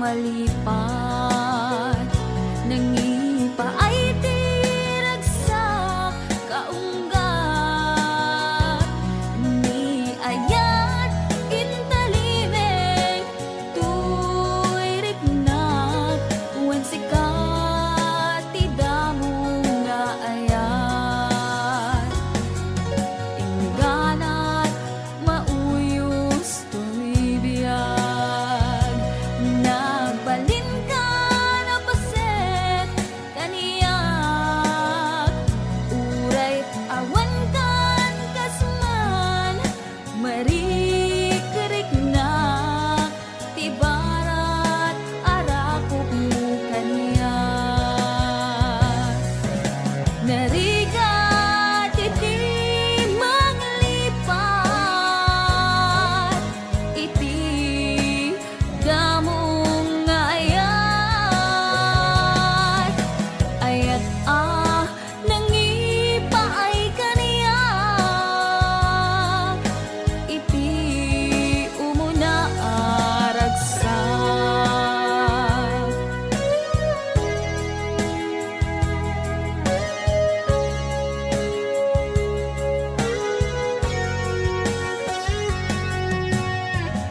malipat, nangipa ay tiragsak kaunggat, ni ayat intalimeng tuy riknak, wen sikat tidamo nga ayat, ingganat mauyos tuy biyag, nagbalin ka na paset kaniyak, uray awan kan kasman, marikerik na tibarat arakok mo kaniyak, narigat iti manglipat, iti damong nga ayat, ayat nangipa ay kaniyak, iti umuna aragsak.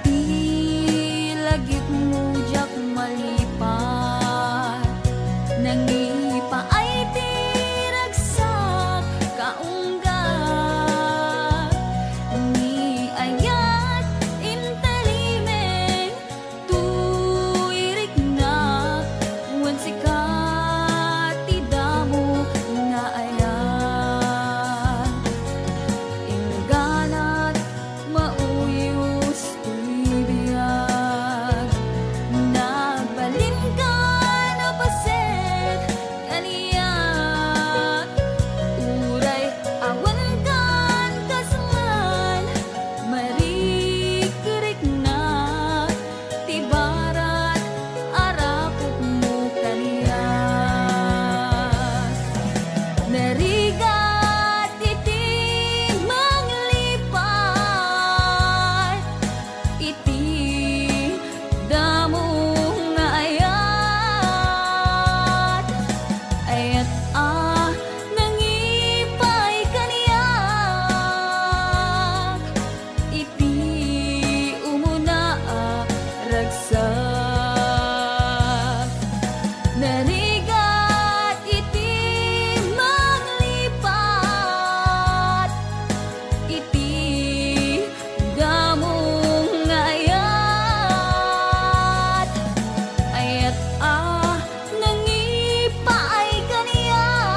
Ilagip mo jak malipat, nangipa ay tiragsak kaunggat, ni ayat intalimeng tuy riknak, wen sikat tidamo nga ayat, ingganat mauyos tuy biyag, nagbalin ka na paset kaniyak, uray awan kan kasman, marikerik na tibarat arakok mo kaniyak, narigat iti manglipat, iti damong nga ayat, ayat nangipay kaniyak, iti umuna ragsak, narigat iti manglipat, iti damong nga ayat, ayat nangipa ay kaniyak,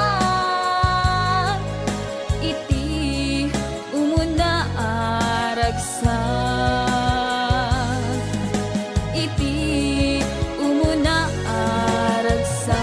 iti umuna aragsak, iti umuna aragsak.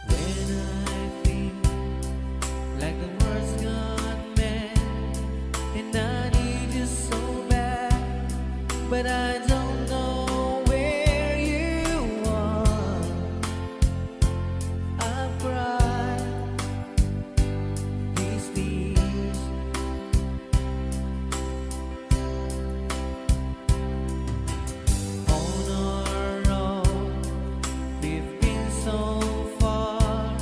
When I feel like the world's gone mad and I need you so bad, but I don't know where you are, I've cried these tears. On our own, we've been so far,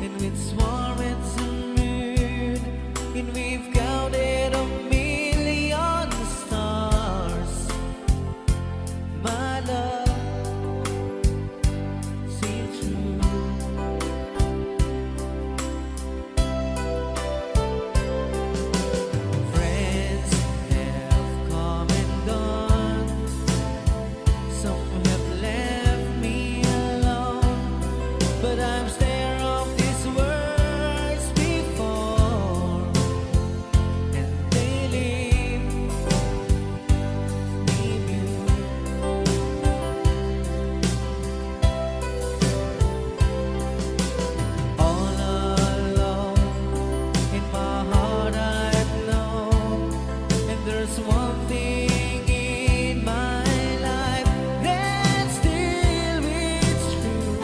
and with swarms and moon, and we've counted a million stars. My love seems true. Friends have come and gone, some have left me alone. but I'm staring off these words before, and they leave me blue. All alone in my heart I know, and there's one thing in my life that still is true.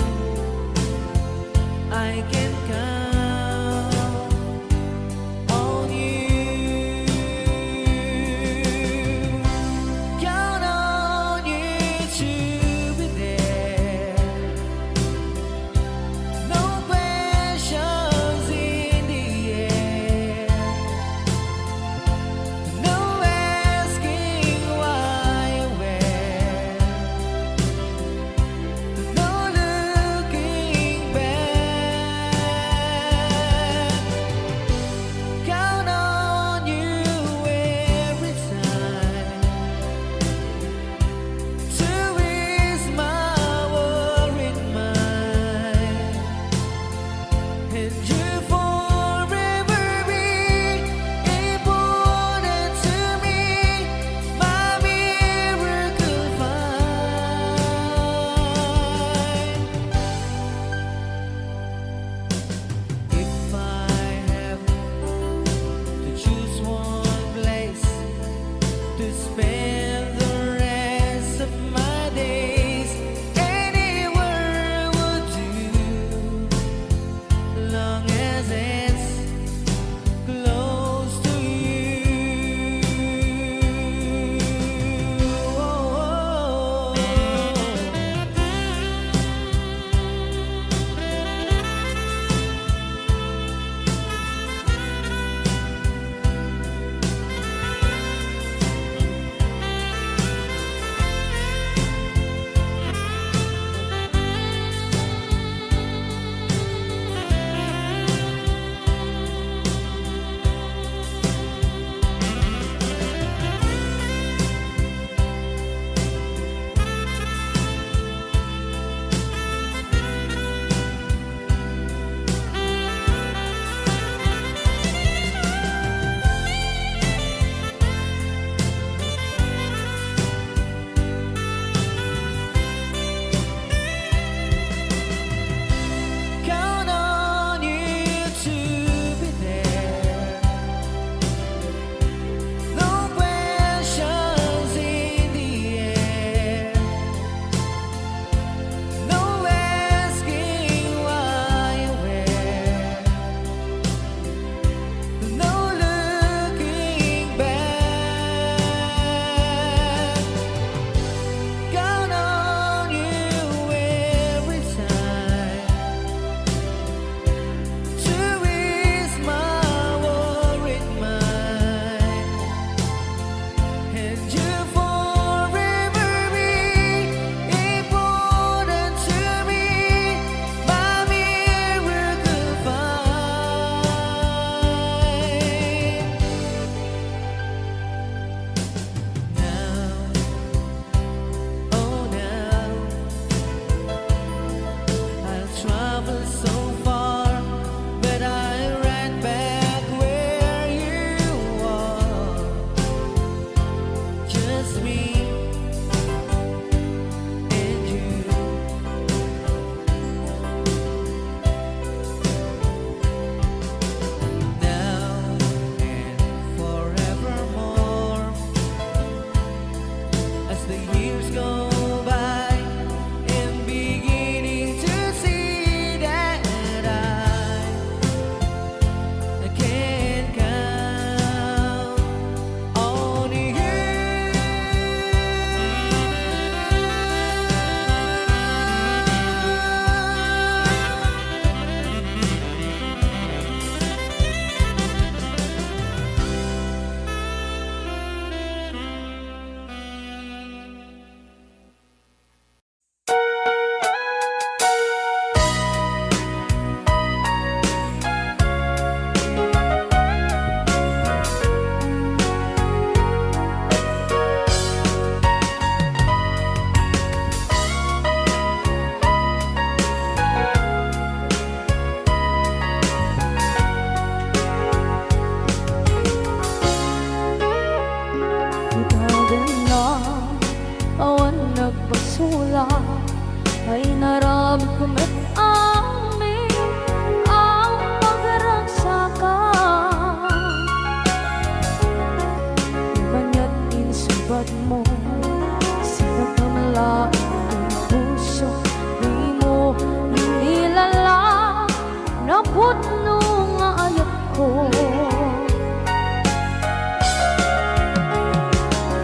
ko.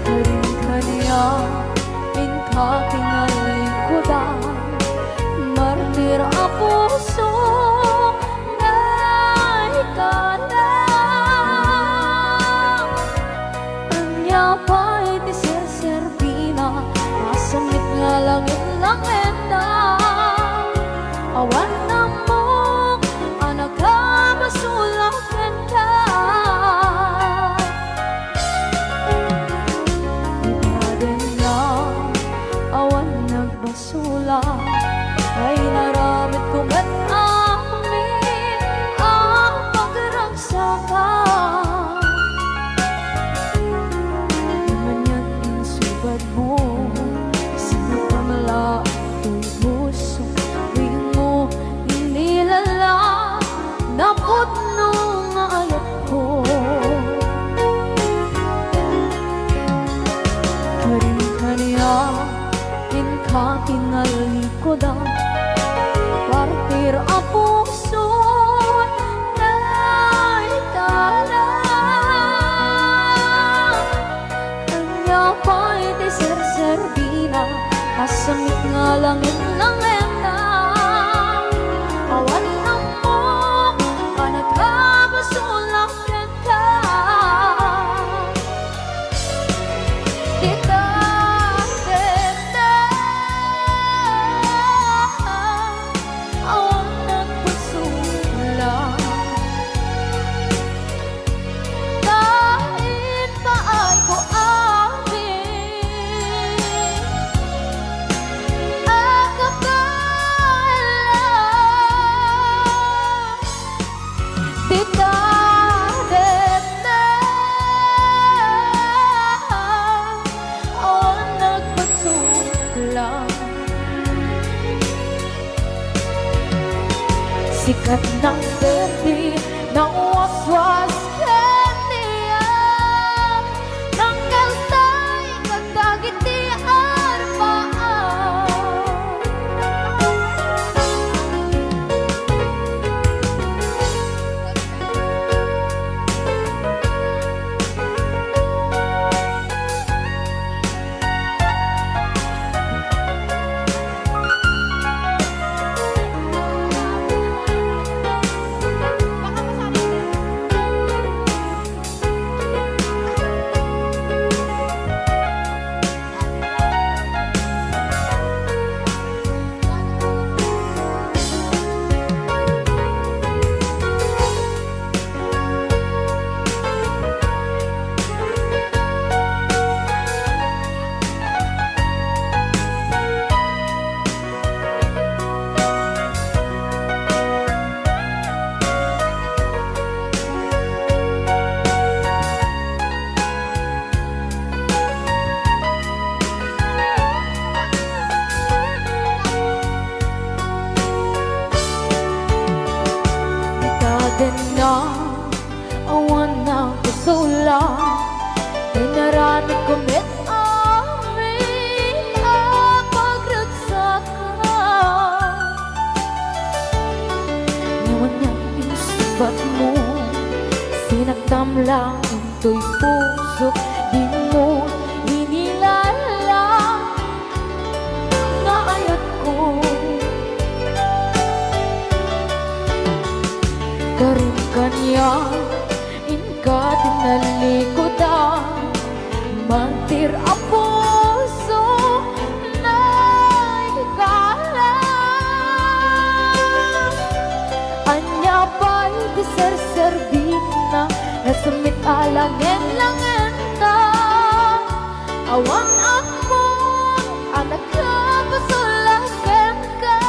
Karin-kanya inkaking alikudan, martir ang puso na ikalang. Anya pa'y di ser-serbina, masamit nga langit-langit na. Awan na mo, anak ka, masulakan ka. Ibaden na, awan nagbasula, ay naramit kong at amin ang pagragsakan. Naman yan insubad mo, sinapamala ito'y puso. Tuwing mo inilala, naputno nga ayat ko. Karin-kanya inkaking alikodan, partir ang puso na ikalang. Kanya pa'y di ser-serbina, masamit nga langit-langit na. Awan na mo, anak ka, masulakan ka. Kita dete, awan nagpasulang. Kahit pa ay ko amin, akapalang. Kita dete, awan nagpasulang. Sikat ng berdi, ng waswas kaniya, ng kaltay, kagdagiti arbaan. Ikaden na, awan na kusula, inaramit ko met amin ang pagragsakan. Ngayon niyang insubat mo, sinaktam lang ito'y puso, di mo inilala nga ayat ko. Karin-kanya inka tinalikodan, mantir ang puso na ikalang. Anya pa'y di ser-serbina, nasamit alangin-langin na. Awan ako, anak ka, masulakan ka.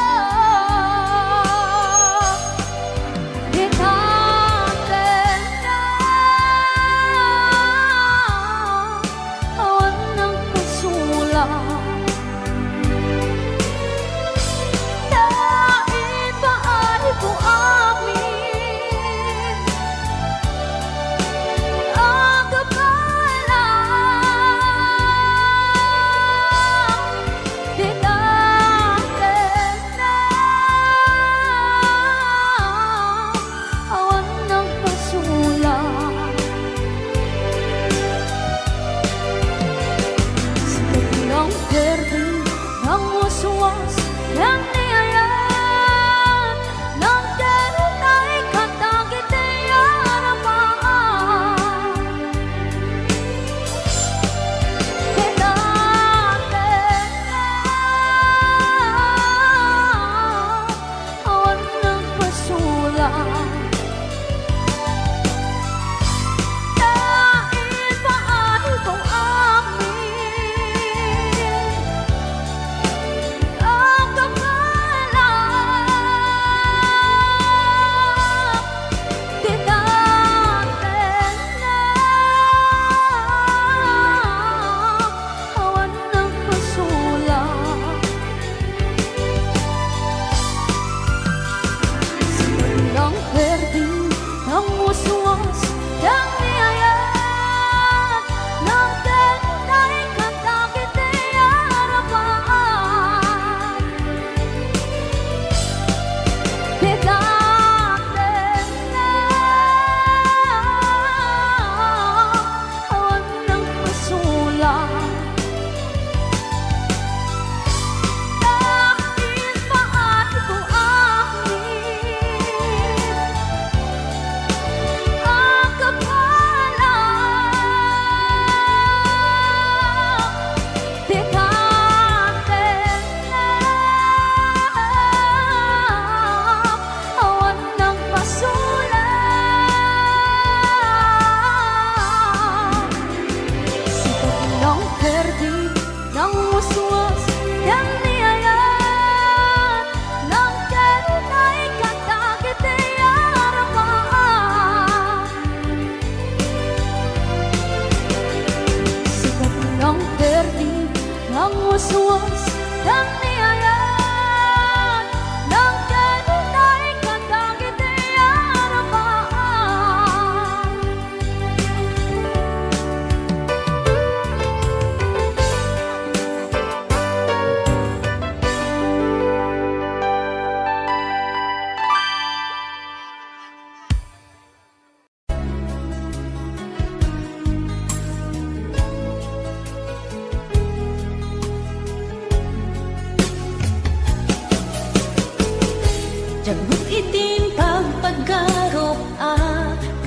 Jagmut itim pagpagarop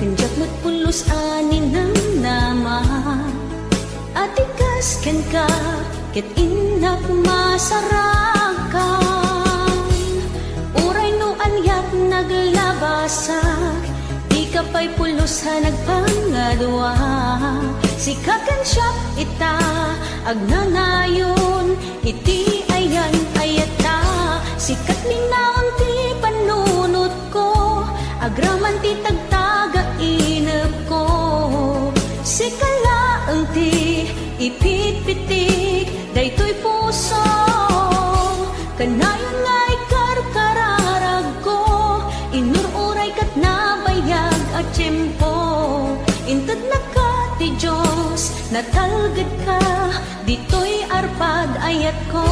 kanjak mo't pulos ani ng nama. Atikas ken ka ket inak masarakan. Uray no anyat naglabasak, di ka pa'y pulos ha nagpangadwa. Sikakan siya ita agnanayon, iti ayan ayata. Sikat linaon ti panunot ko, agraman ti tagtaga inep ko. Sikalaang ti ipit-pitik, daytoy puso. Kanayon nga'y karkararag ko, inururay kat nabayag at tiyempo. Inted na ka ti Diyos, natalgad ka, dito'y arpad ayat ko.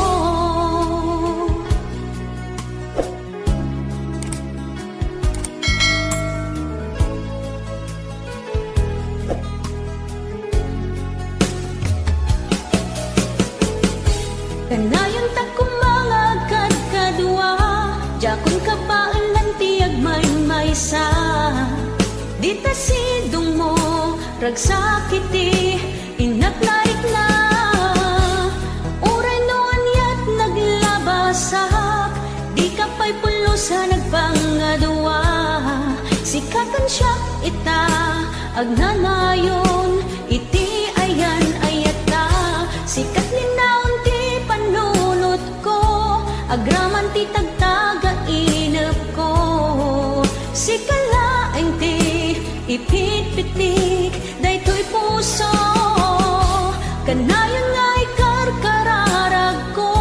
Kanayon tak kumangagad kadua, jakon kapaalan tiyag may-maysa. Dita sidong mo, ragsakiti, inaknarik na. Uray no anyat naglabasak, di ka pa'y pulusa nagpangadwa. Sikakan siya ita, agnanayon, iti ayan ayata. Sikat linaon ti panunot ko, agraman ti tagtaga inep ko. Sikalaeng ti ipit-pitik, daytoy puso. Kanayon nga'y karkararag ko,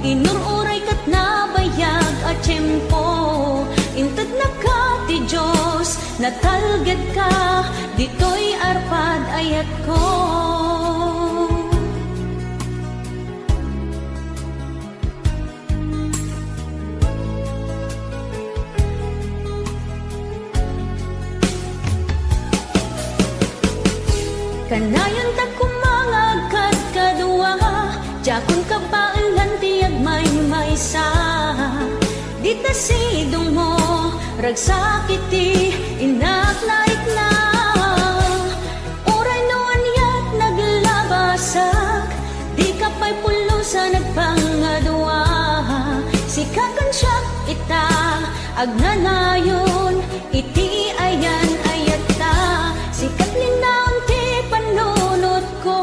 inururay kat nabayag at tiyempo. Inted na ka ti Diyos, natalgad ka, dito'y arpad ayat ko. Kanayon tak kumangagad kadua, jakon kapaalan tiyag may-maysa. Dita sidong mo, ragsakiti, inaknarik na. Uray no anyat naglabasak, di ka pa'y pulusa nagpangadwa. Sikakan siya ita, agnanayon, iti ayan ayata. Sikat linaon ti panunot ko,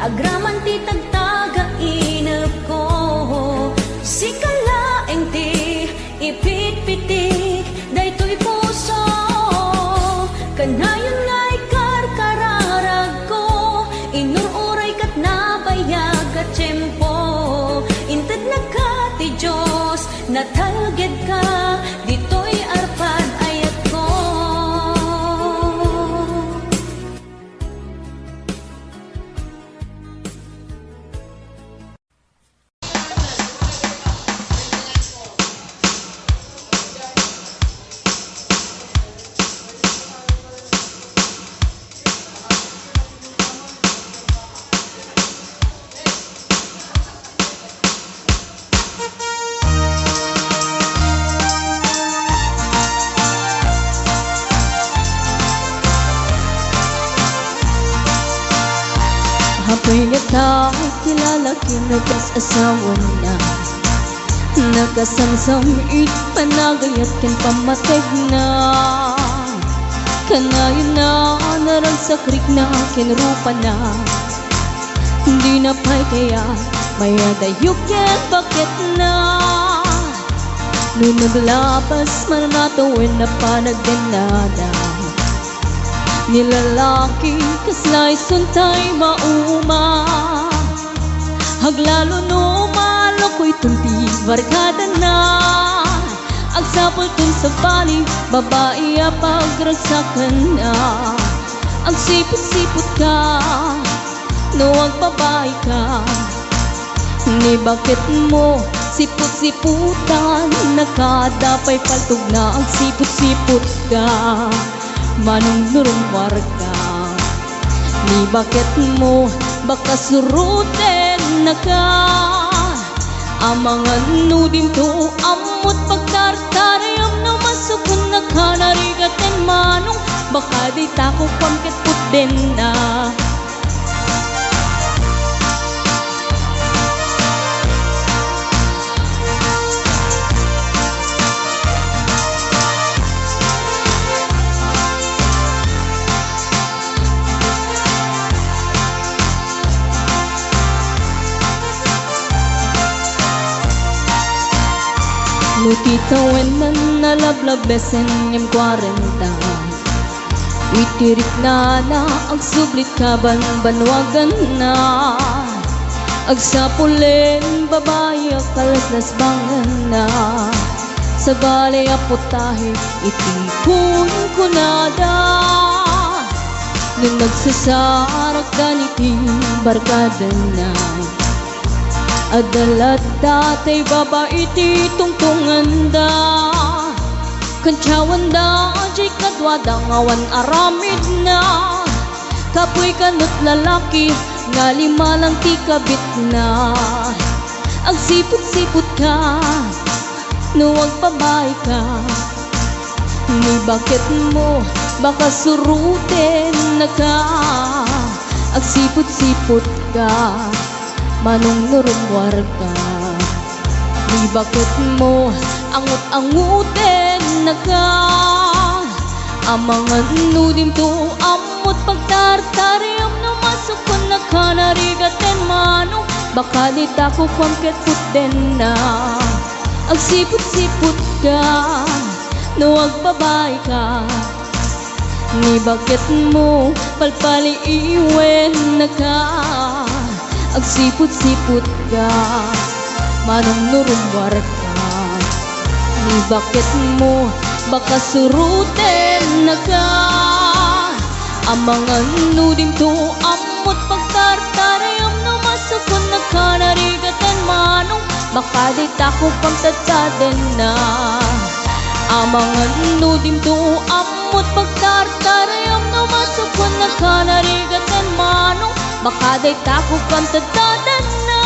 agraman ti tagtaga inep ko. Sikalaeng ti ipit-pitik, daytoy puso. Kanayon nga'y karkararag ko, inururay kat nabayag at tiyempo. Inted na ka ti Diyos, natalgad ka, dito'y arpad ayat ko. Ako'y nagtao'y kilala kinag-asawa na. Nagasamsamit panagayat ken pamateg na. Kanayon na narang sa krik na kinrupa na. Hindi na pa'y kaya may adayok yan bakit na. Nung naglabas manatawin na panagdanada, nilalaki kaslay suntay mauma. Haglalo no maloko'y tumpi barkada na. Agsapol kun sa bali, babae pagragsakan na. Ang sipot-sipot ka, no ang babae ka. Ni bakit mo sipot-siputan, nakadapay paltog na ang sipot-sipot ka. Manunurong warga, ni bakit mo baka suruten na ka. Ang mga nudim to amot pagtartaryo. baka di tako kwam ket putden na. Nutita wenan nalablab besen ngem 40. Witirik na ag sublit kaban banwagan na. Ag sapulen babae kalas nasbangan na. Sa balay aputahe itikun kunada. Nung nagsasarak ganiting barkada na. Adalat datay babae ti tungtungan da. Kancawan da jay kadwada ngawan aramid na. Kapoy kanut lalaki nga lima lang ti kabit na. Ang sipot-sipot ka nuwag pabay ka. Ni bakit mo baka suruten na ka. Ang sipot-sipot ka manong nurumwar ka. Di bakit mo angut-anguten na ka. Amangan nudim to amot pagtartariam na masukon na ka narigaten manong. Baka di tako kwam ket putden na. Ag sipot-sipot ka nuwag babay ka. Ni bakit mo palpali iwen na ka. Ag sipot-sipot ka manong nurumwar ka. Ni bakit mo baka suruten na ka. Amangan nudim to amot pagtartariam na masukon na ka narigaten manong. Baka di tako pang tadsaden na. Amangan nudim to amot pagtartariam na masukon na ka narigaten manong. Baka day tako kang tadtadan na.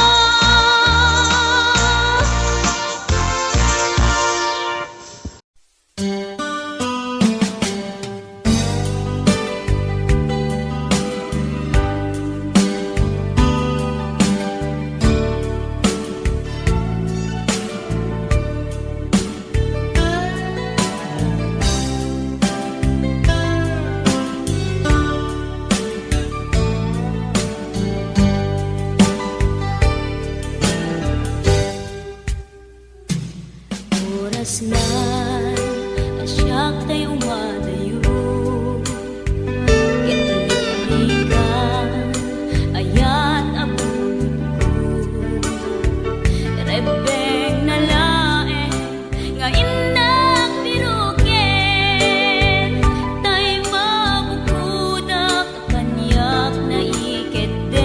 Nan asyak tay umadayo. Italikan ayan abun ko. Rebeng na lae nga indak biruken. Tay mabukudak kanyak na iketeng.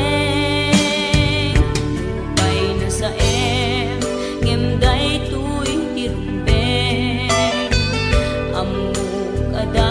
Lupay na sa ngemday tuy tirumbe. Amuk ada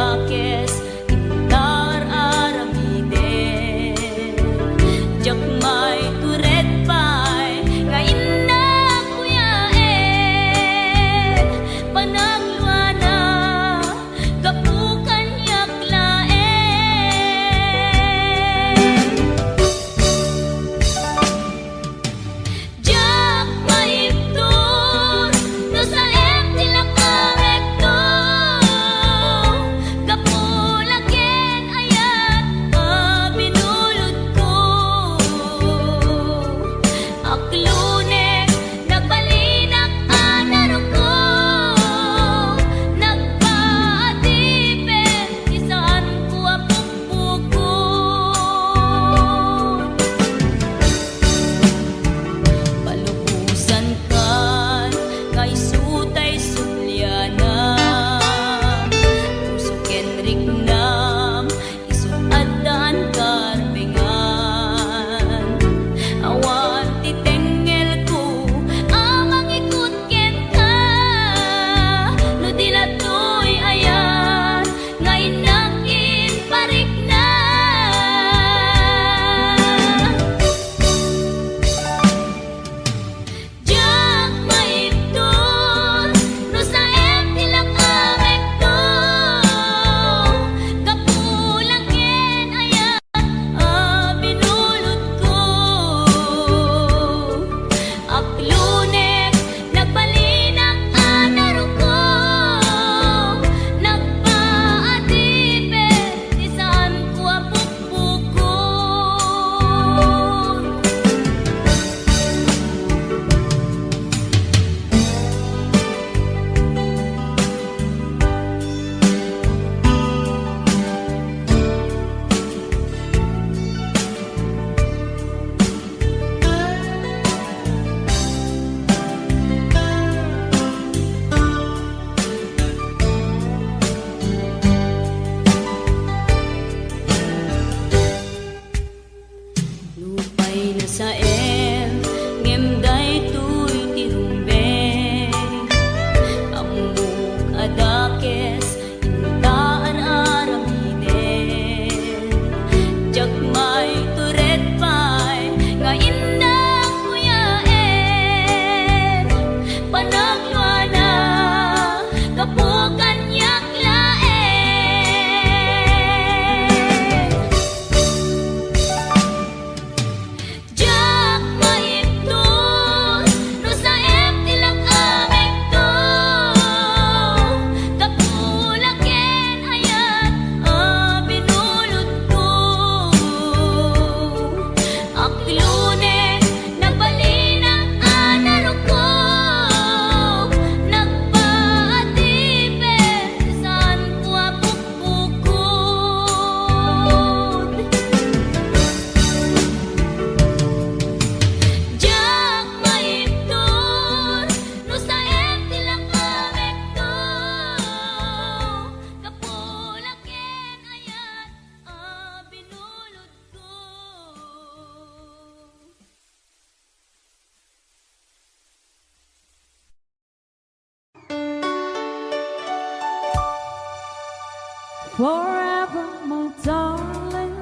forever, my darling.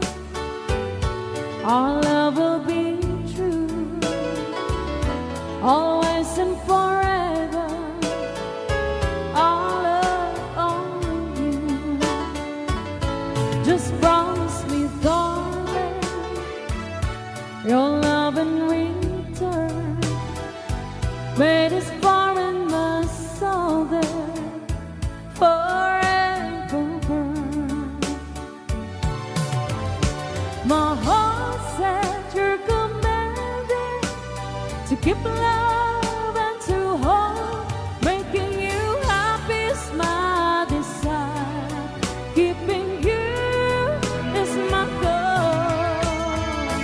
Our love will be true, always and forever. Our love only you. Just promise me, darling, your love in return. Made us far in my soul there forever burn. My heart said you're commanded to keep love and to hold, making you happy is my desire. Keeping you is my goal.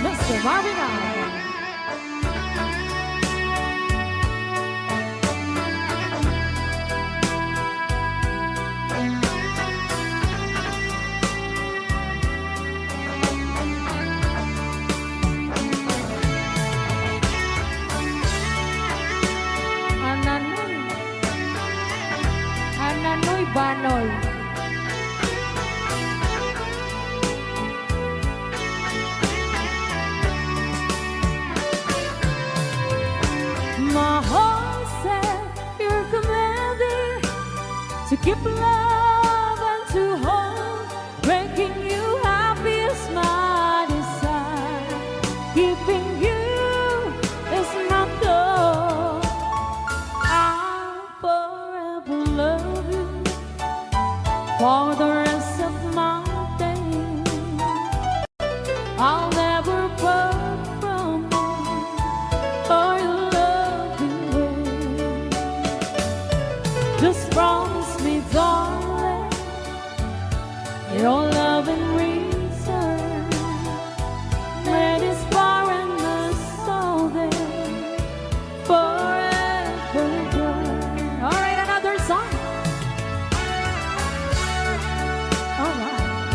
Mr. Marvin Allen. Ananoy Banoy. My heart said you're commanded to keep love and to hold, making you happy is my desire. Keeping you is my goal. I'll forever love you for the rest of my days. I'll never part from you or your loving way. Just promise me, darling, your love in return. Made us far in the soul there forever burn. All right, another song. All right.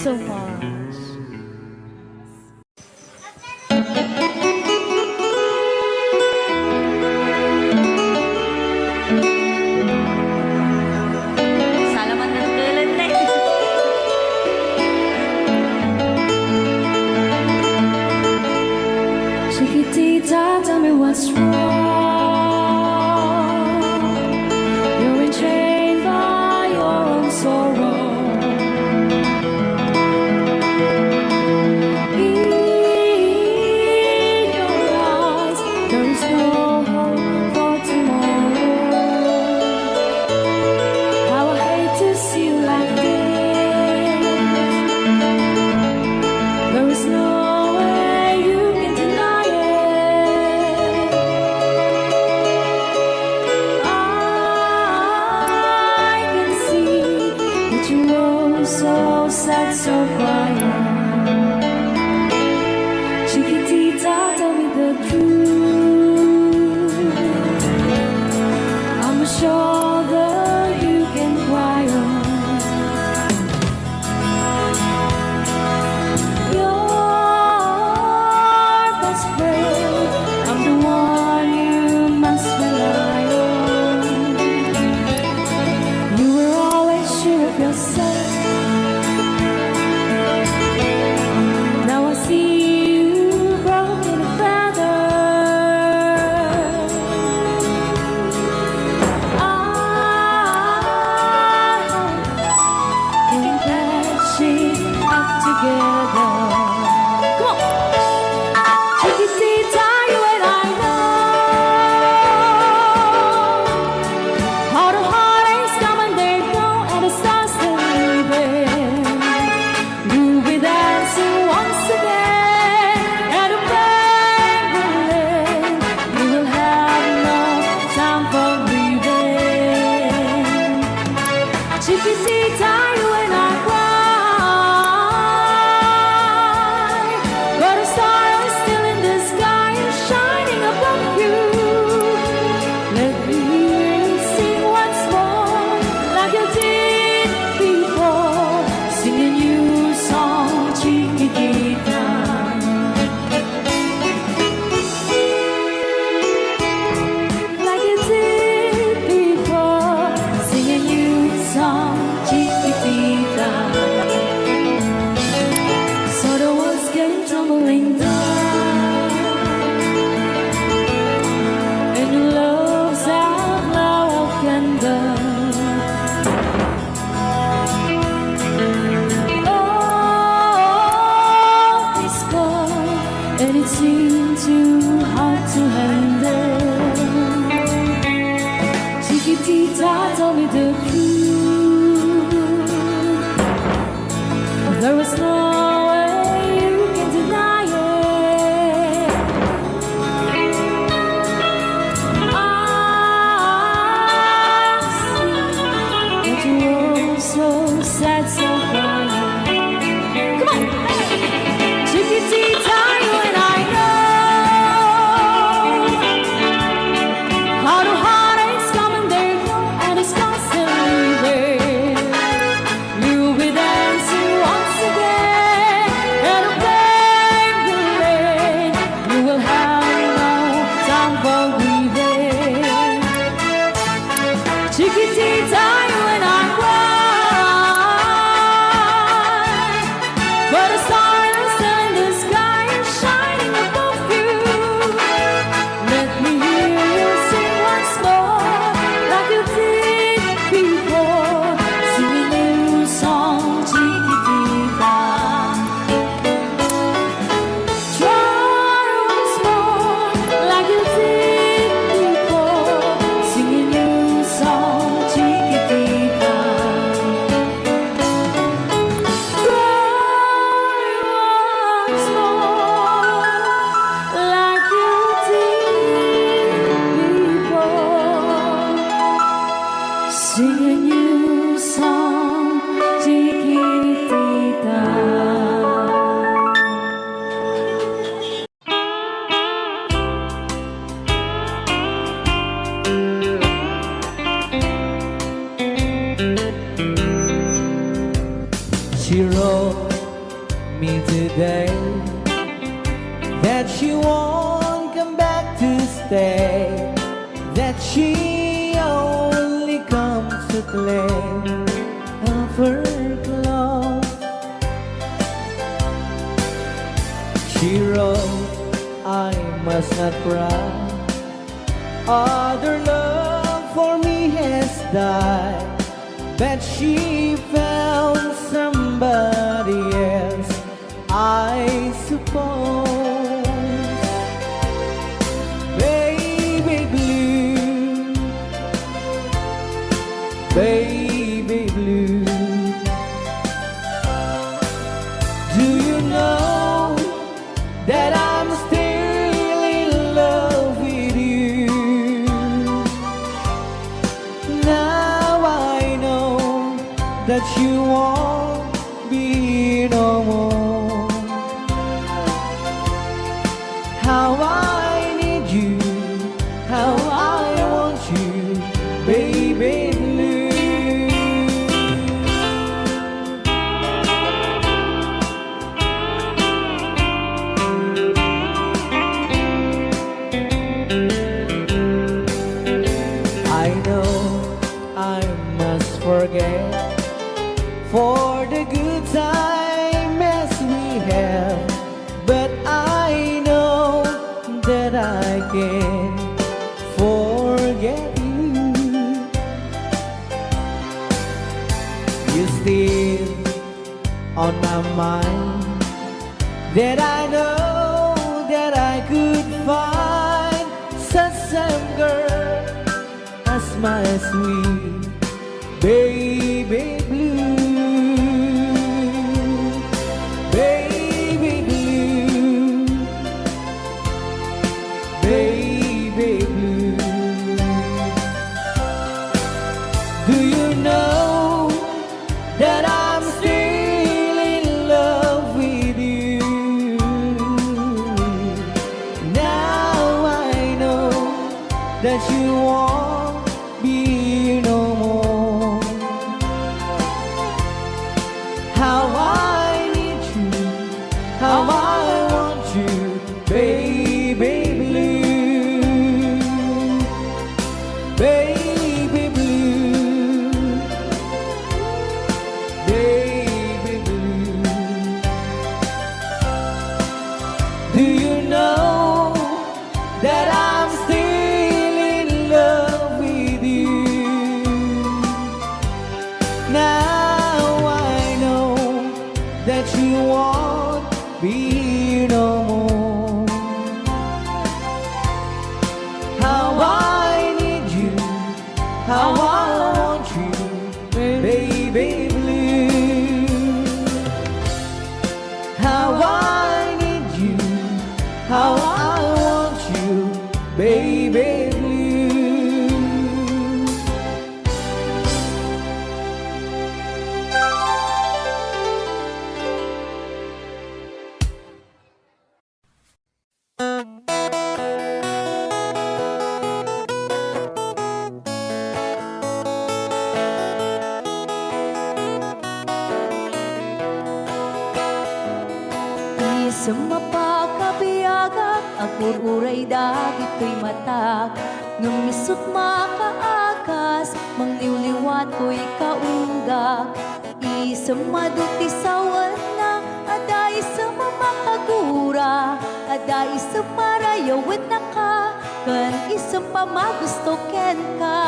so much. Salamat ng tulan na Chiquitita, tell me what's wrong. You're enchained by your own sorrow. In your eyes, there is no hope for tomorrow. How I hate to see you like this. There is no way you can deny it. I can see that you are so sad, so quiet. Chiquitita, tell me the truth. I'm a shoulder you can cry on. Your best friend, I'm the one you must rely on. You were always sure of yourself. Now I see you broken a feather. I can patch it up together. Come on, Chiquitita, you and I know how the heartaches come and they go, and the stars still leaving. You'll be dancing once again, and the pain will end. You will have no time for grieving. Chiquitita, you and I cry, but the star is still in the sky and shining above you. Let me hear you sing once more, like you did before. Sing a new song, Chiquitita. Like you did before. Sing a new song, Chiquitita. So the world's getting tumbling down, and your love's out now and down. Oh, it's gone, and it seemed too hard to handle. Chiquitita, tell me the truth. There is no way you can deny it. I see that you are so sad, so quiet. Come on, Chiquitita, you and I know how the heartaches come and they go, and the stars still leaving. You'll be dancing once again, and the pain will end. You will have no time for grieving. Chiquitita, you and I cry, but the stars still in the sky and shining above you. Let me hear you sing once more, like you did before. Sing a new song, Chiquitita. Try once more, like you did before. Sing a new song, Chiquitita. Try once more, like you did before. Sing a new song, Chiquitita. She wrote me today that she won't come back to stay, that she only comes to claim of her clothes. She wrote, I must not cry, other love for me has died, but she found somebody else, I suppose. Baby blue, baby blue, do you know that I'm still in love with you? Now I know that you won't be no more. How I need you, how I want you, baby blue. I know I must forget for the good times we have, but I know that I can forget you. You still on my mind, that I know that I could find such a girl as my sweet baby blue. Baby blue, baby blue, do you know that I'm still in love with you? Now I know that you won't be no more. How I need you, how I want you, baby blue, baby blue, baby blue. Do you know that I'm still in love with you? Now I know that you won't be no more. How I need you, how I want you, baby blue. How I need you, how I want you, baby blue. Sa mapakabiyagak, agur-uray dagit ko'y matak. Numisot makaakas, mangliwliwat ko'y kaunggak. Isang maduti sa wana, aday sa mamakagura, aday sa marayawit na ka, kan isang pamagusto ken ka.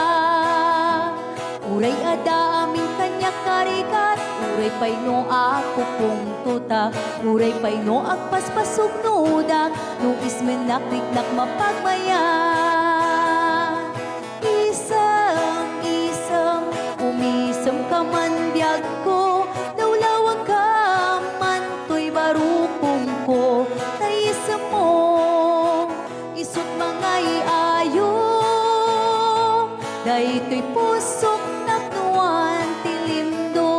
Uray ada aming kanya karikat, uray pay no ako kung tuta, uray pay no agpaspasog nuda, no ismenakrik-nak mapagmayan. Isang, umisam ka man biyag ko, dawlawag ka man to'y barukong ko, naisam mo, isut mga iayo, dahito'y pusok naknuan tilindo.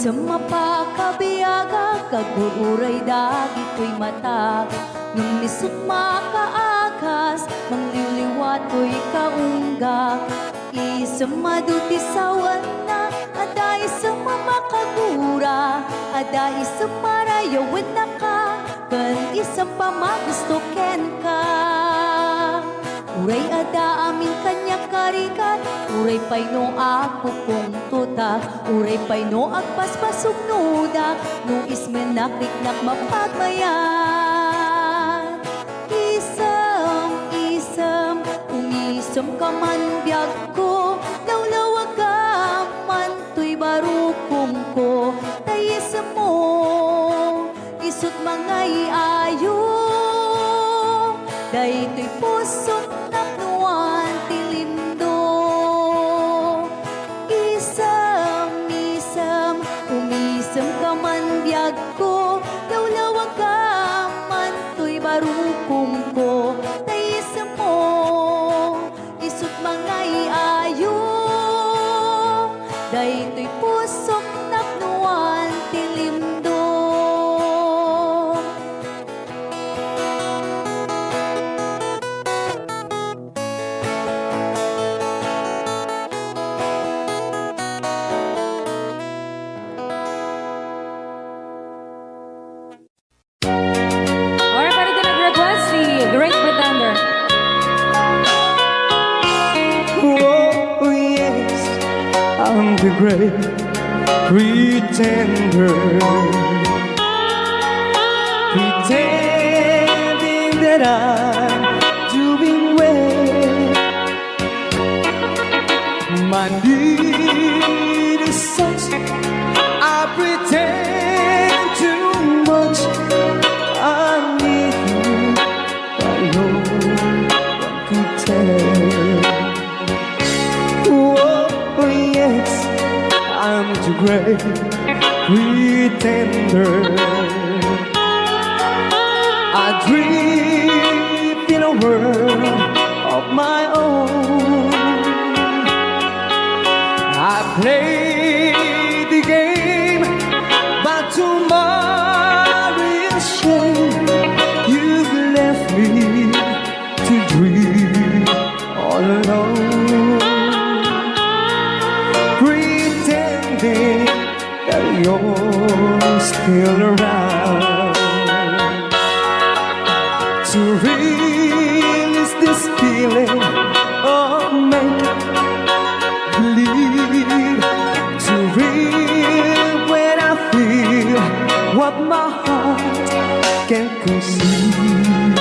sa mapakabiyaga, kagururay dagito'y matag. Nung nisot makaagas, mangliliwato'y kaunggak. Isang maduti sawan na, ada isang mamakagura, ada isang marayawan na ka, kan isang pamagustoken ka. Uray ada amin kanya karikat, uray pay no agpupong tuta, uray pay no agpaspasog nuda, no ismen nakliknak mapagmayan. Isam, umisam ka man biyag ko, lawlawag ka man to'y barukong ko, tayisam mo, isut mga iayo, dayto'y pusot naknuan tilindo. Isam, umisam ka man biyag ko, lawlawag ka man to'y barukong ko, tayisam mo, isut mga iayo, dayto'y pusok naknuan tilindo. Alright, para din nag-request si Great Pretender. Oh, yes, I'm the great pretender. Pretending that I'm doing well. My need is such, I pretend too much. I need you, but no one could tell. Oh, yes, I'm the great pretender. I dream in a world of my own. I play the game, but tomorrow is shame. You've left me to dream all alone, pretending that you're still around. To release this feeling of make-believe, to real when I feel what my heart can conceive.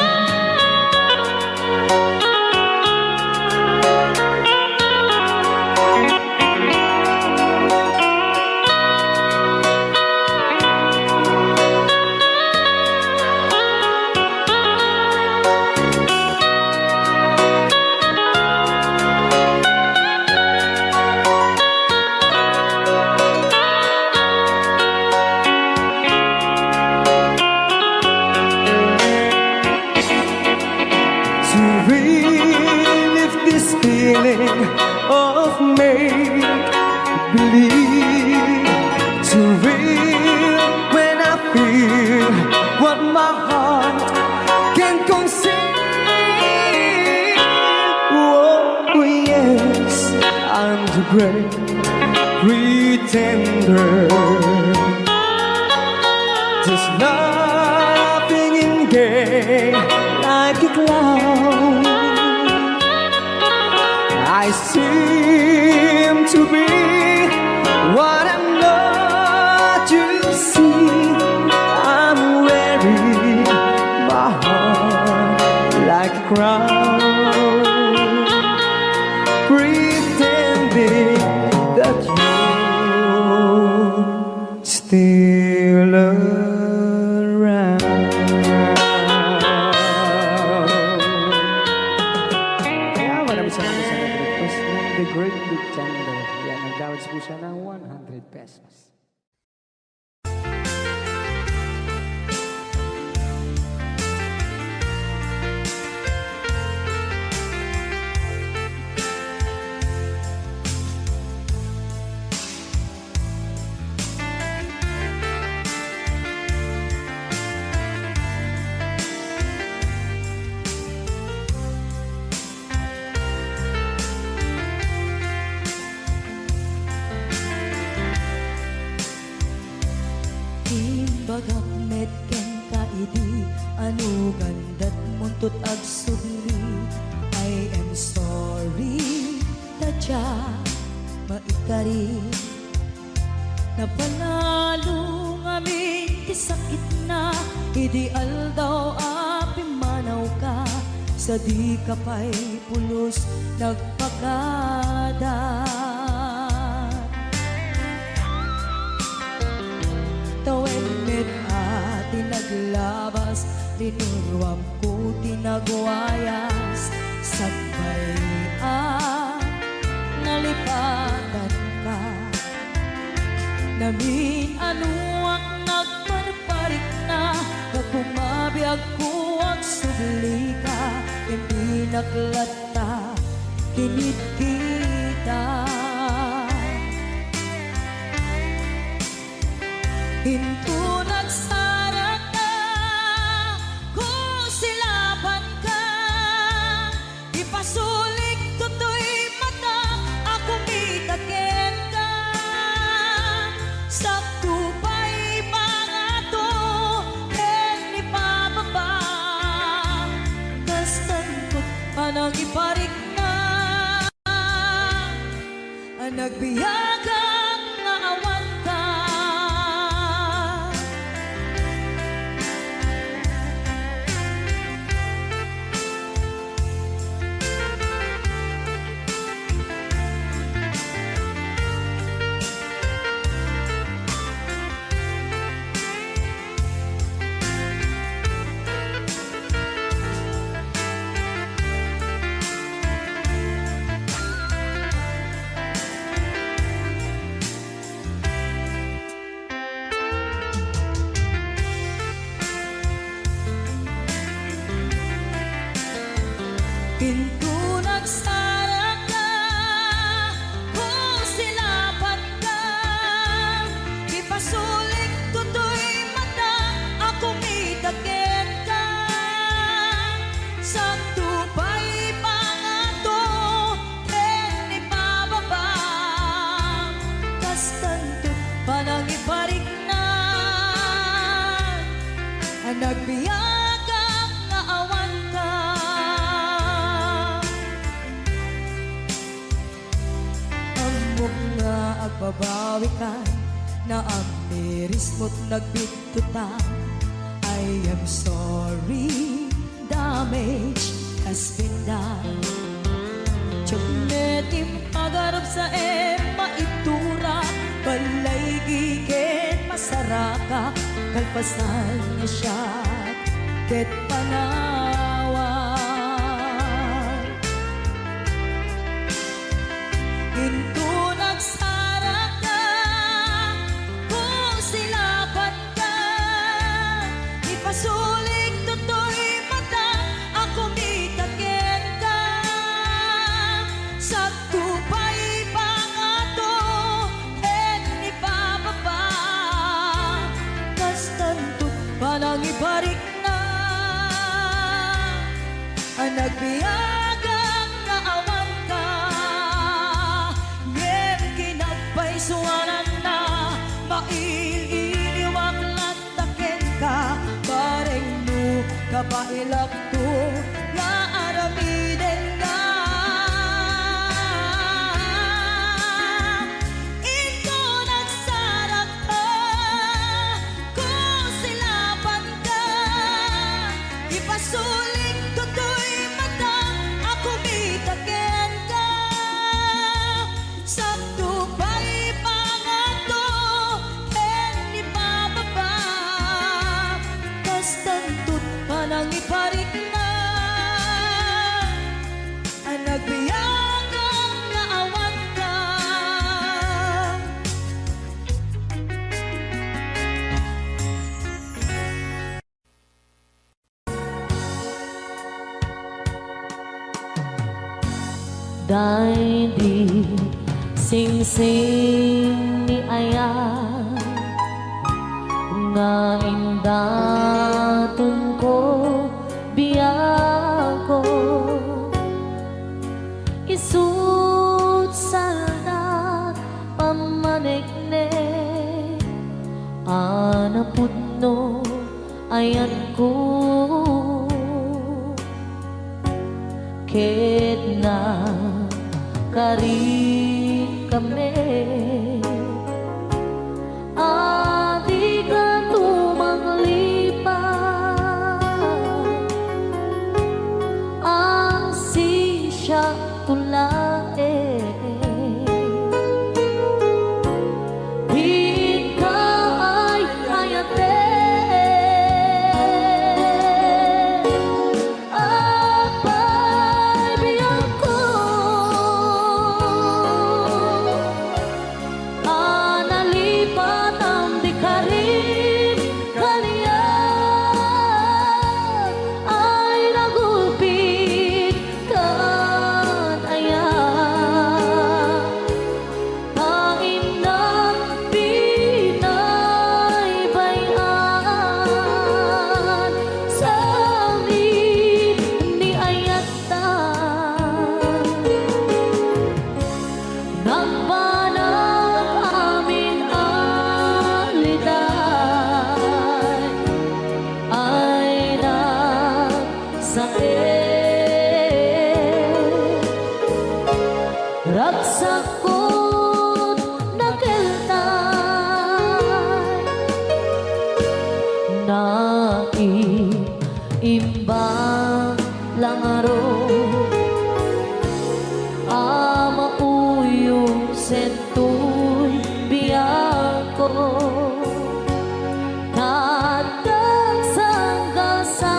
To relive this feeling of make-believe, to real when I feel what my heart can conceive. Oh, yes, I'm the great pretender. Just laughing in gay like a clown. I seem to be what I'm not. You see, I'm wearing my heart like a crown, pretending that you're still around. Kaya maraming salamat sa nag-request ng The Great Pretender. Yan, nag-downloads po siya ng 100 pesos. ken kaidi anu gandat muntut ag sudli. I am sorry tadya maikari napanalo ngamin ti sakit na ideal daw api manaw ka sa di kapay pulos nagpakada. Tawen met ati naglabas linurwam ko tinagwayas sabay nalipatan ka namin anuak nagparparik na nagpumabiyag ko ang subli ka hindi naglata kinit kita. Hinto nagsara ka, kung silaban ka, ipasulik tutoy mata, ako mitakin ka. Sa tupay mga to, ken ipababa, kastan ko panang iparik na, ang nagbiyagang nga awan ka. Pinto nagsara ka, kung silaban ka, ipasulik tutoy mata, ako mitakin ka. Sa tupay pangato, ken ipababa, kastanto panang iparik na, ang nagbiyagang nga awan ka. Nga agbabawi ka na ang miris mo't nagbitutan. I am sorry, damage has been done. Tiyagnetim agarap sa maitura, balay gigit masaraka, kalpasan niya siya, ket panawan. Hinto nagsara ka, kung silaban ka, ipasulik tutoy mata, ako mitakin ka. Sa tupay pangato, ken ipababa, kastanto panang iparik na, ang nagbiyagang nga awan ka. Suwanan na maililiwag lataken ka, bareng mo kapailak to nga aramiden ka. Ito nagsarap ka, kung silaban ka, ipasulik tutoy mata, ako mitakin ka. Sa tupay pangato, ken ipababa, kastantot panang iparik na, ang nagbiyagang nga awan ka. Dahil di sing-sing ni Ayan nga indatun ko biyago isut salda pamanikne anapudno ayan ko ket na kari kami adi ka tumanglipat ang sisya tulae hikay ayate apay biyang ko analipat ang dikarim kalian ay nagulpit kan ayan kain ng pinaybayan sa amin ni ayatan nagbanang amin aliday ay nagsakit ragsakot nakeltay naiimbang langaro amauyo sentuy biyako tatag sanggasa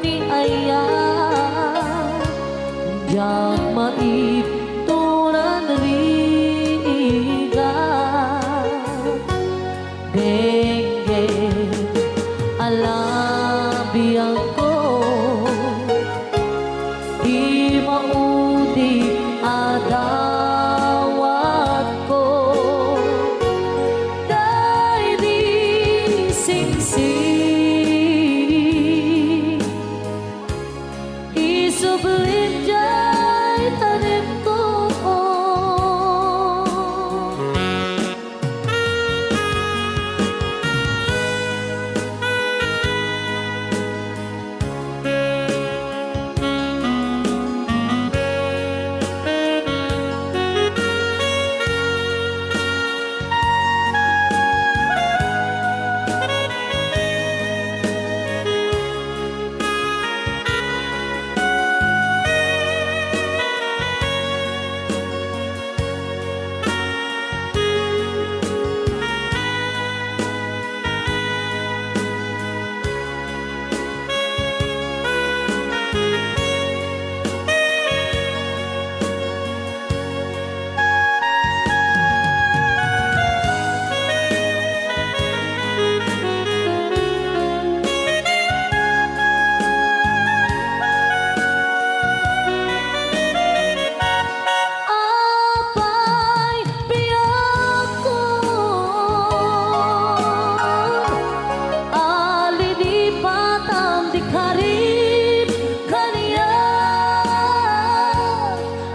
ni ayah yang maipturan riga dengge alabiyang ko di maudi adawat ko dahil di singsing isublim jay tanim ko apay biyako alilipat ang dikarim kaniya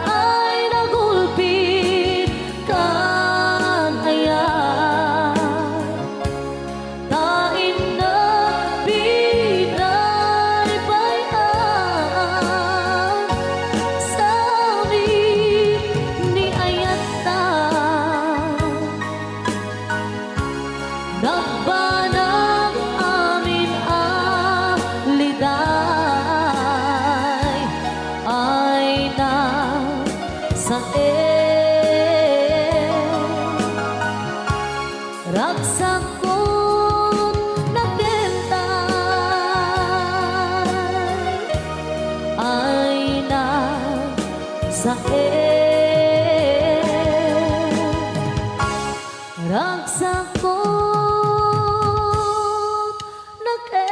ay nagulpit kan ayan kain ng pinaybayan sa amin ni ayatan nagbanang amin aliday ay nagsakit ragsakot nakeltay ay nagsakit ragsakot nakeltay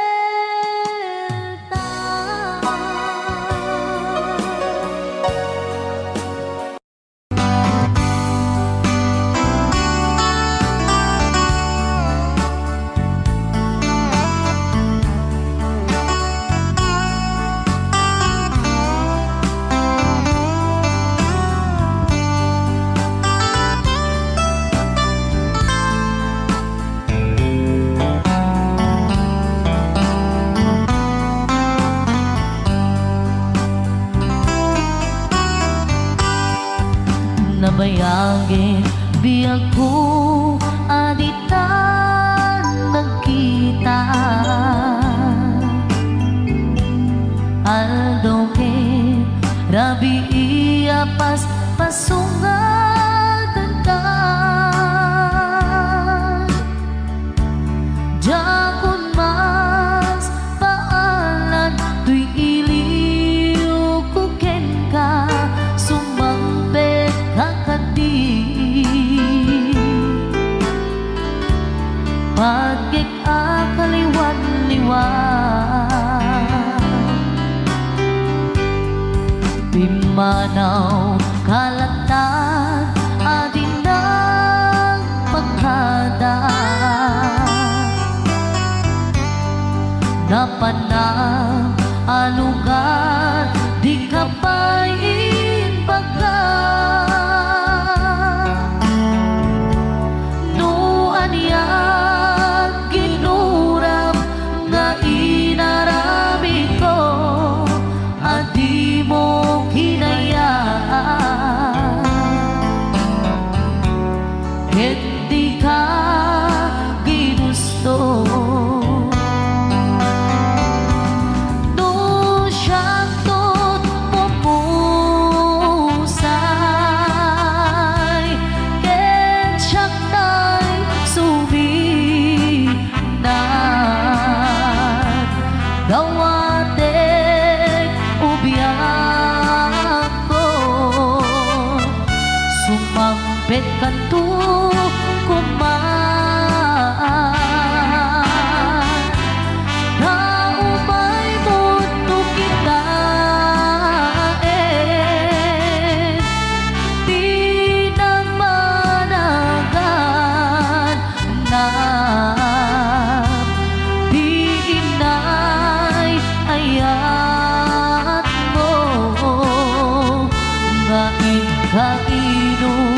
ako aditan nagkita Aldo ke rabi iya pas pasungatan ka Jakun mas paalan tuy iliw kuken ka Sumampet kakadi Pagkik akaliwan-liwan Pimanaw kalatag adin ng pagkada Napanang alugar di kapain baga Nuan yan ginuram nga inarami ko Adi mo hinayaan Hindi ka ginusto No siyang tot pumusay Ken siyang tay suminan Gawatek ubiyak ko Sumampet kanto kumaan Naumay mundo kita Di namanagan na Di inay ayat mo Nga ikainulilan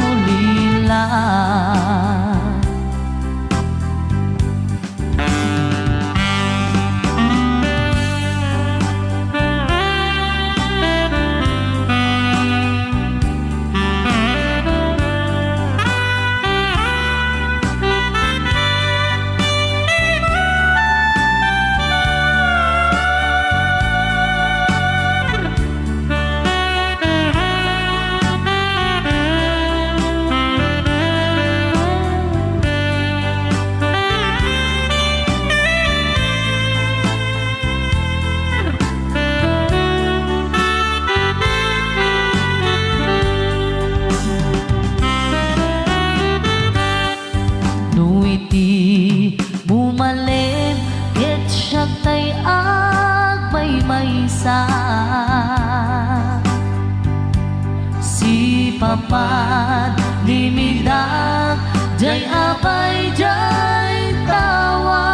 Nuiti bumalin ket siya tay agmay-maysa Si papan limidak jay abay jay tawa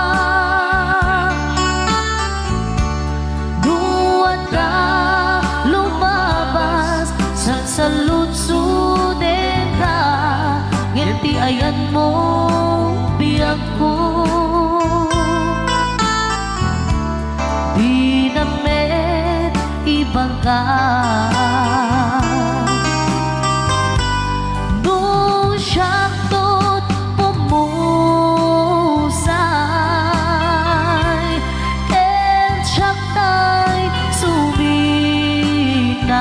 Duwan ka lumabas sa saludsuden ka Ngiti ayan mo biyak ko Di namet ibang ka Nung siyang tot pumusay Ken siyang tay suminan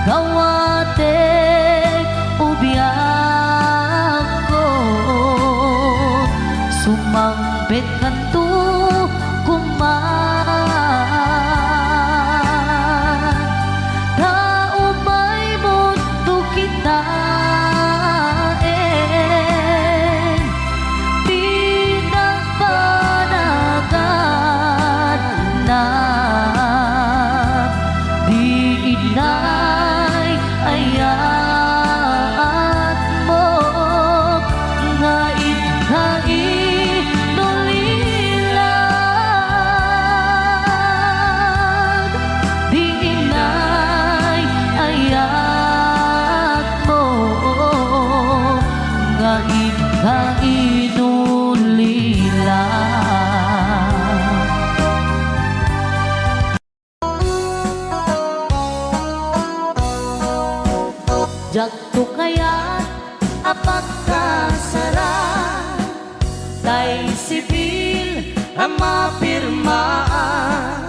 Gawatek ubiyak ko Sumampet kanto kumaan Naumay mundo kita Di nagpanagan na Di inay ayat mo Nga ikainulilan Di inay ayat mo Nga ikainulilan Jagto kaya apagkasara tay sibil ang mapirmaan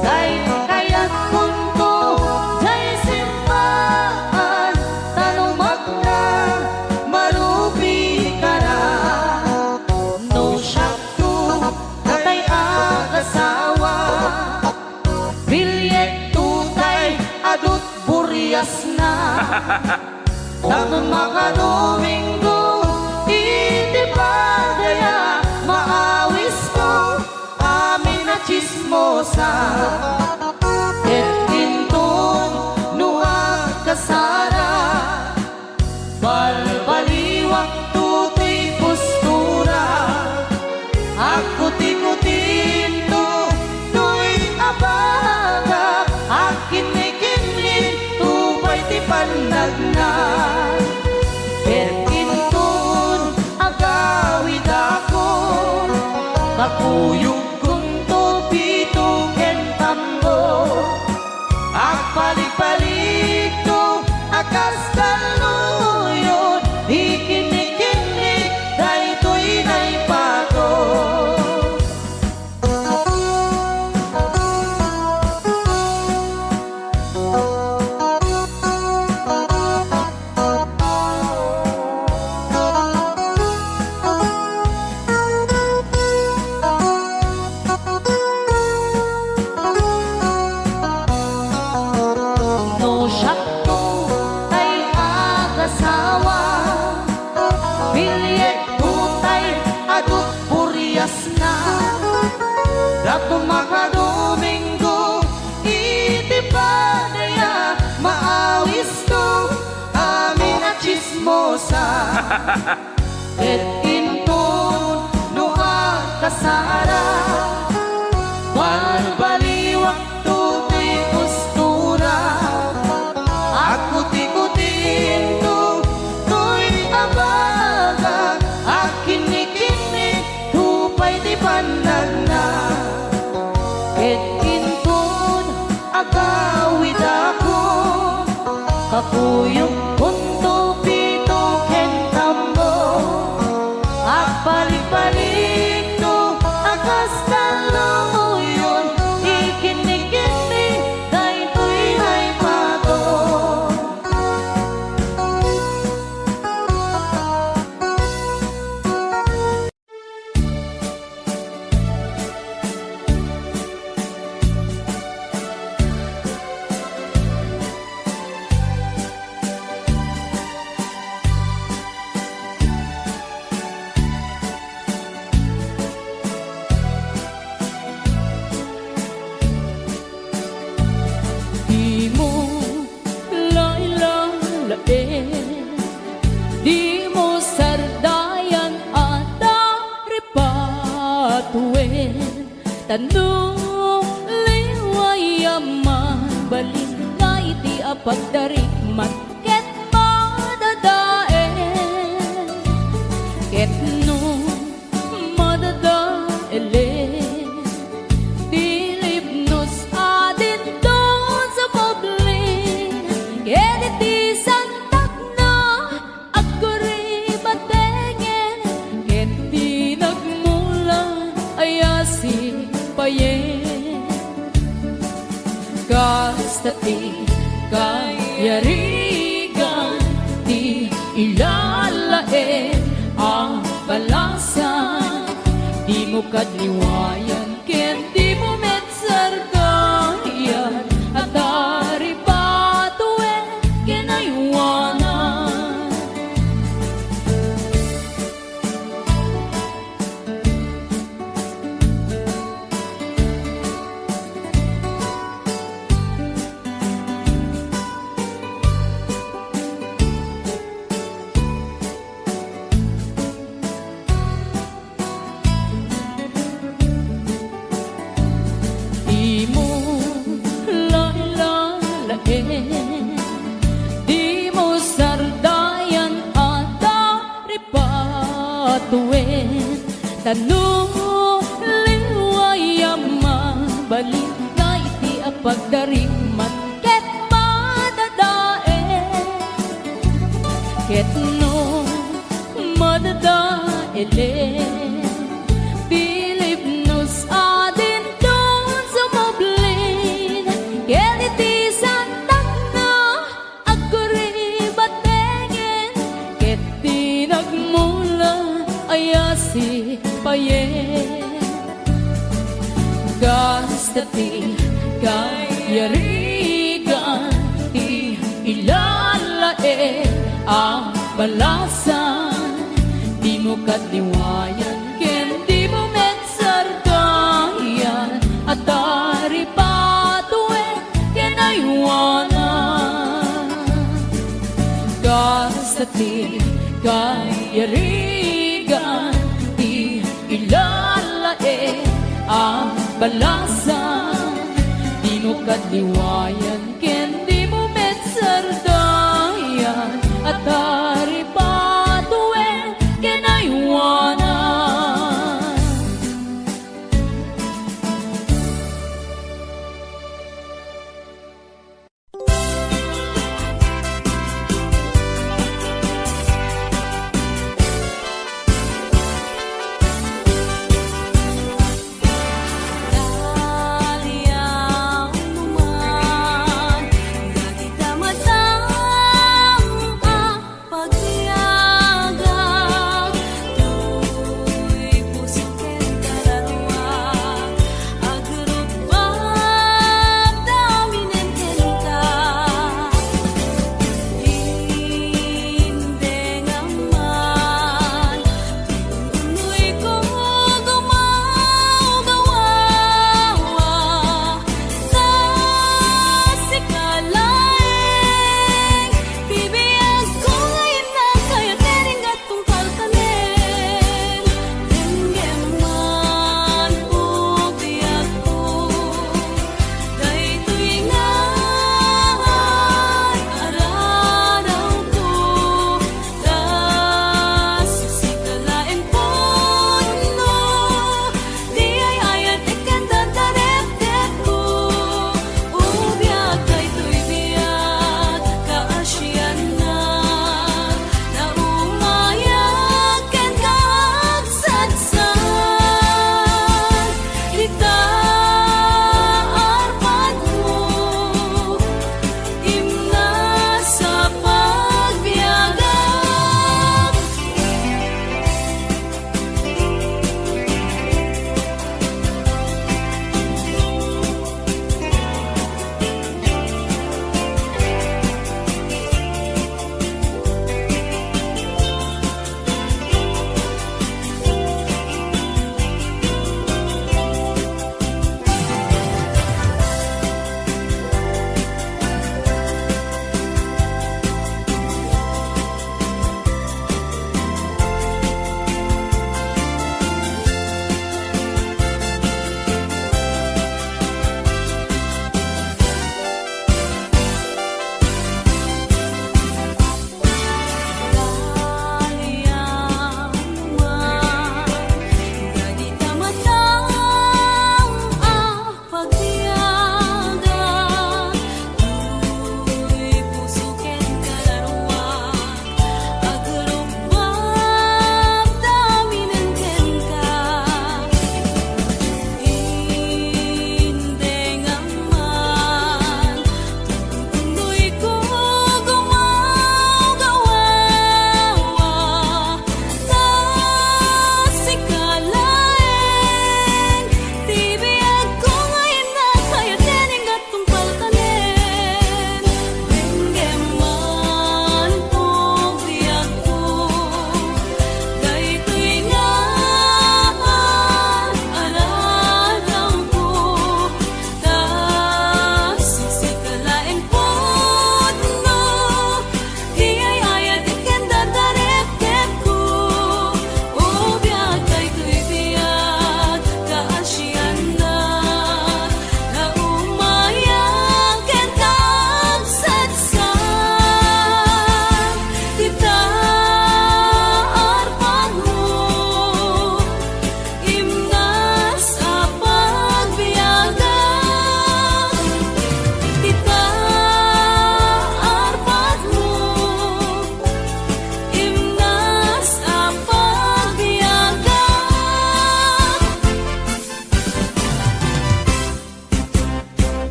tay kayat kunto tay simbahan tanumak na marubi ka na no syakto tay agasawa bilyet tutay adut buryas na tanong mga Domingo iti padaya maawis ko amin na chismosa et kinton nuag kasara balbaliwak tutoy postura ako tikutin to to'y abagap akin may kinlin tupay ti pandagna Kerkintun agawid ako kakuyog kong tupito ken tambo agpalik-palik to akas kaluyon ikinik-kinik daytoy naipato no syakto tay agasawa bilyet tutay adut buryas na dato mga Domingo iti padaya maawis ko amin na chismosa et inton nuag kasara balbaliwak tutoy postura ako tikutin to to'y abaga akin ikinig tupay di pandagna et inton agawid ako kakuyog kunto pito ken tambo agpalik-palik to akas kaluyon ikinig-kinig daytoy naipato Di mo lailalain, di mo sardayan at daripatuin. Tanong liwayaman, balik na iti apagdarikmat, ket madadaen. Ket no madadaelen, dilibnos adin doon sa pobling. Ket iti santak na agkuri batengen, ket di nagmula ayasi payen. Kasta ti kayarigan, di ilalaen ang balasan. Di mo kadliwayan, ken di mo metsargayan, at daripatuen kinaywanan. Di mo lailalain, di mo sardayan at daripatuen. Tanong liwayaman, balik na iti apagdarikmat, ket madadaen. Ket no da elen Pilip nos adin don sumoblin Keliti santak na aguri batengen Keti nagmula ayasi payen Gastati kayarigan Ti ilalae ang balasan Di mo katliwayan ken di mo metsardayan At dari patuen ken aywanan Gastati kayarigan Ti ilalae ang balasan Di mo katliwayan ken di mo metsardayan At dari patuen ken aywanan Daliang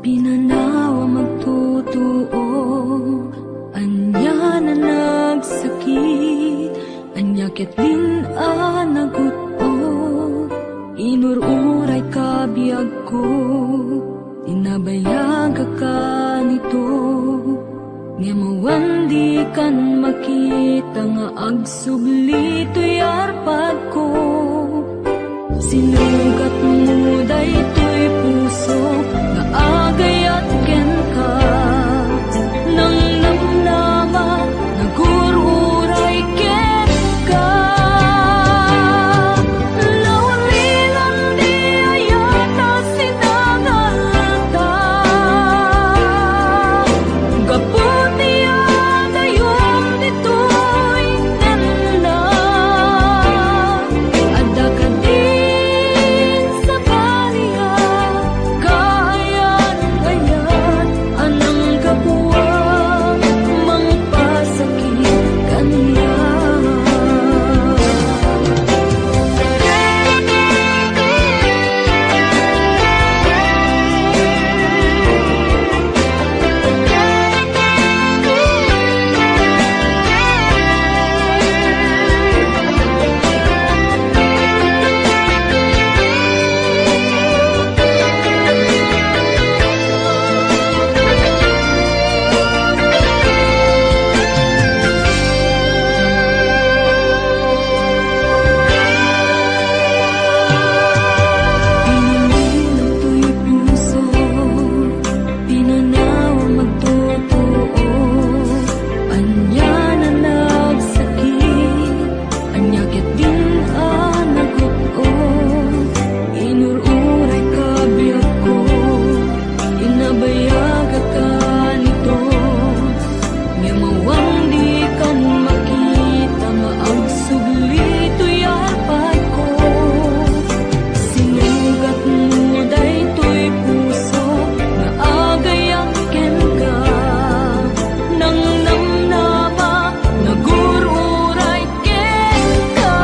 Pinanawa magtutuo, anya na nagsakit, anya ketlin naguto, inururay kabiyag ko, tinabayag ka nito, nga mawandi kan makita nga agsubli to'y arpag ko. Sinugat mo daytoy puso nga agay at ken ka, nang namnama nagururay ken ka. Lawalilan di ayata sinangalta, gaputi adayom ditoy nanda, adda ka din sa baliya, kayan-kayan anang kapuwa, mangpasakit kaniya. Pinilinaw to'y puso, pinanawa magtotoo, anya na nagsakit, anya ket din naguto, inururay kabiyag ko, inabayag ka nito, nga mawandi kan makita nga agsubli to'y arpag ko. Sinugat mo daytoy puso nga agay ang ken ka, nang namnama nagururay ken ka.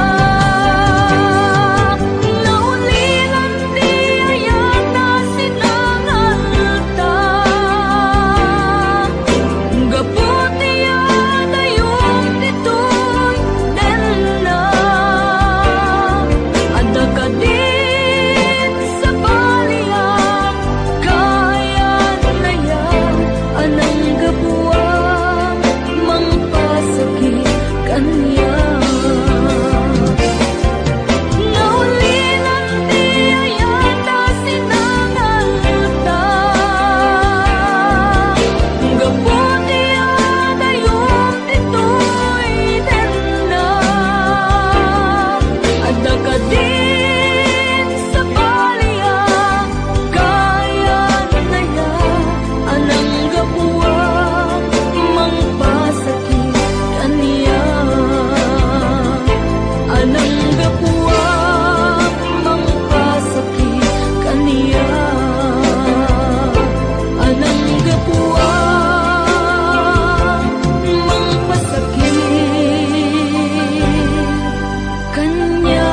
Naulilan di ayata sinangalta, gaputi adayom ditoy nanda, adda ka din sa baliya, kayan-kayan anang kapuwa, mangpasakit kaniya. Naulilan di ayata sinangalta, gaputi adayom ditoy nanda, adda ka din sa baliya, kayan-kayan anang kapuwa, mangpasakit kaniya. Anang kapuwa, mangpasakit kaniya. Anang kapuwa, mangpasakit kaniya.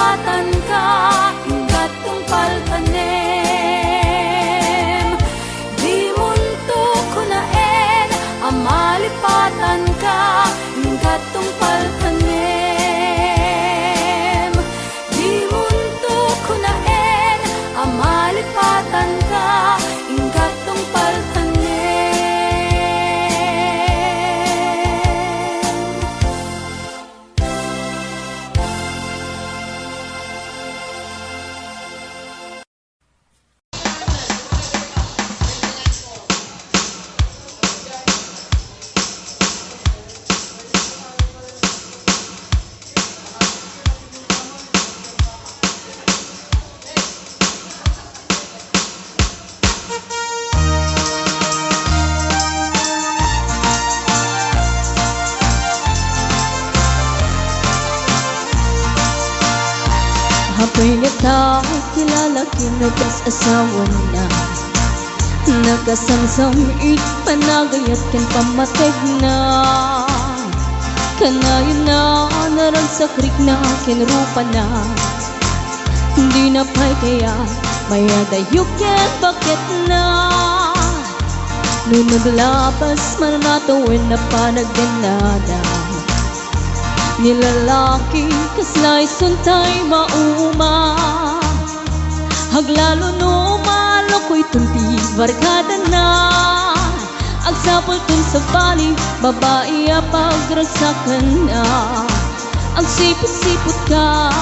amalipatan ka, ingat kong paltanem. Di munto ko naen, amalipatan ka, ingat kong paltanem. Di munto ko naen, amalipatan ka, ingat kong paltanem. Ako'y nataw, kilala kinabas-asawa na. Nagasamsamit, panagayat kan pamateg na. Kanayon na, narang sa krik na, kinrupa na. Hindi na pa'y kaya, may adayok yan, bakit na? Nung naglabas, mananatawin na panagdanada. Nilalaki, kaslay suntay mauma. Haglalo no maloko'y tunti, barkada na. Agsapol tun sa bali, babae pagragsakan na. Ang sipot-sipot ka,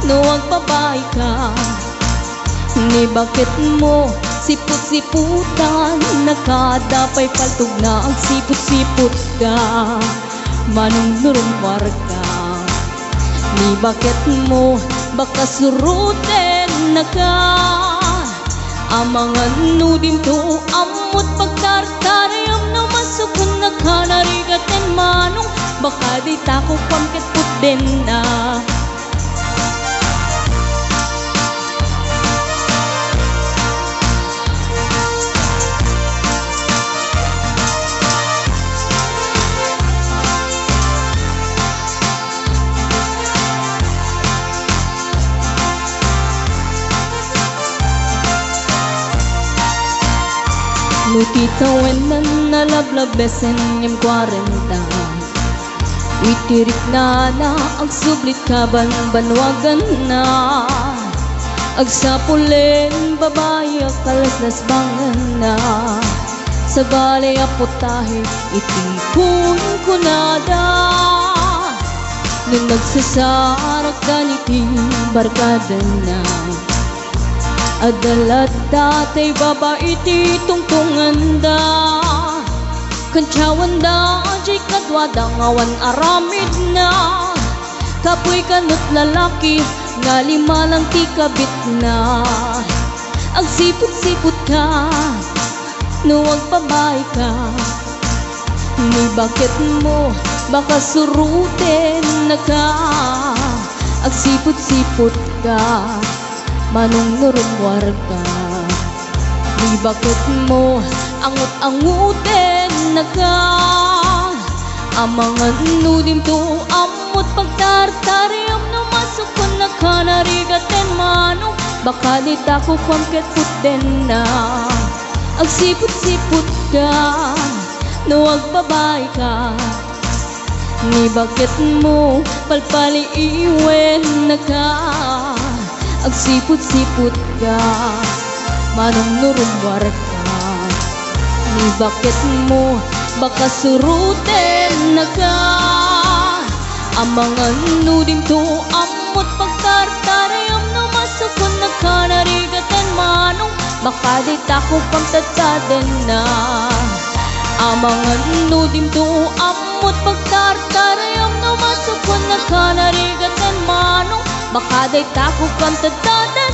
no ang babae ka. Ni bakit mo sipot-siputan, nakadapay paltog na ang sipot-sipot ka. Manong nurumwar ka, ni bakit mo baka suruten na ka. Amangan nudim to amot pagtartarayam na masukun na ka. Narigaten manong baka di tako pamket putden na. Lutitawen na nalablabesen yung 40. Witirik na ang sublit kaban banwagan na. Agsapulen babae kalaslas bangan na. Sa balay aputahe itikun ko nada. Nung nagsasarak ganiti barkada na. Adalat datay babae ti tungtungan da. Kantsawan da jay kadwada ngawan aramid na. Kapoy kanot lalaki nga lima lang ti kabit na. Ang sipot-sipot ka, no ang babae ka. Ni bakit mo baka suruten na ka. Ang sipot-sipot ka, manong nurumwar ka. Ni bakit mo angut-anguten na ka. Amangan nudim to amot pagtartariyam na masukon na ka. Narigaten manong baka di tako pamket putden na. Ang sipot-sipot ka, no ang babae ka. Ni bakit mo palpali iwen na ka. Ang sipot-sipot ka, manong nurumwar ka. Ni bakit mo baka suruten na ka. Amangan nudim to amot pagtartarayam na masukon na ka. Narigaten manong baka di tako pamtataden na. Amangan nudim to amot pagtartarayam na masukon na ka. Narigaten manong baka di tako pamtataden